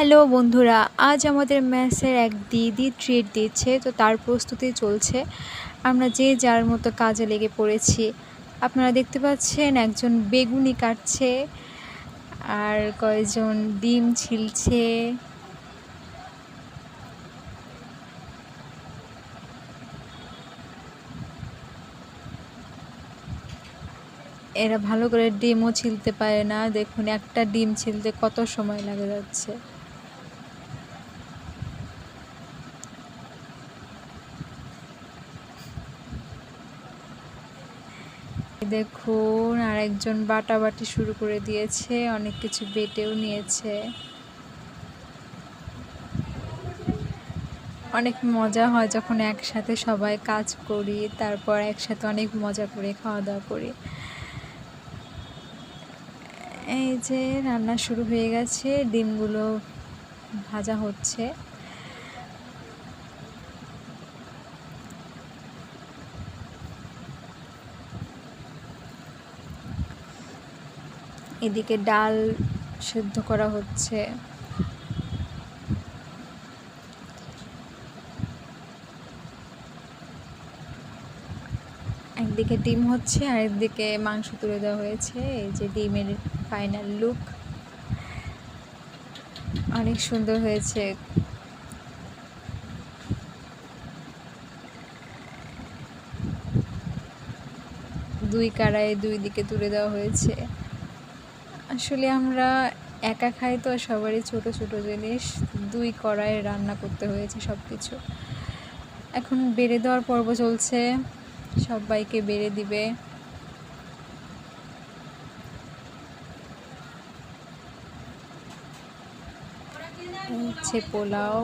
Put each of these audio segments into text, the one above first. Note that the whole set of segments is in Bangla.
হ্যালো বন্ধুরা, আজ আমাদের মেসের এক দিদি ট্রিট দিচ্ছে, তো তার প্রস্তুতি চলছে। আমরা যে যার মতো কাজে লেগে পড়েছি। আপনারা দেখতে পাচ্ছেন একজন বেগুনি কাটছে আর কয়েকজন ডিম ছিলছে। এরা ভালো করে ডিমও ছিলতে পারে না, দেখুন একটা ডিম ছিলতে কত সময় লাগে যাচ্ছে। দেখুন আরেকজন বাটাবাটি শুরু করে দিয়েছে, অনেক কিছু বেটেও নিয়েছে। অনেক মজা হয় যখন একসাথে সবাই কাজ করি, তারপর একসাথে অনেক মজা করে খাওয়া দাওয়া করি। এই যে রান্না শুরু হয়ে গেছে, ডিমগুলো ভাজা হচ্ছে। এদিকে ডাল সেদ্ধ করা হচ্ছে। একদিকে ডিম হচ্ছে আর একদিকে মাংস তুলে দেওয়া হয়েছে। এই যে ডিমের ফাইনাল লুক, অনেক সুন্দর হয়েছে। দুই কড়াইয়ে দুই দিকে তুলে দেওয়া হয়েছে। আসলে আমরা একা খাই তো, সবারই ছোট ছোট জিনিস, দুই কড়াইয়ে রান্না করতে হয়েছে সব কিছু। এখন বেড়ে দেওয়ার পর্ব চলছে, সবাইকে বেড়ে দিবে। হচ্ছে পোলাও,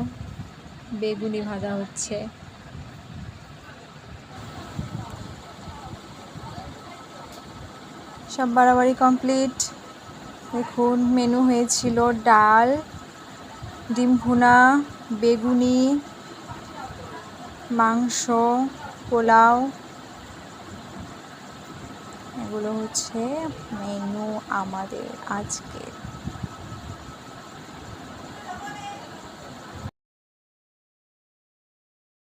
বেগুনি ভাজা হচ্ছে। সব বাড়াবাড়ি কমপ্লিট। দেখুন মেনু হয়েছিল ডাল, ডিম ভুনা, বেগুনি, মাংস, পোলাও। এগুলো হচ্ছে মেনু আমাদের আজকে।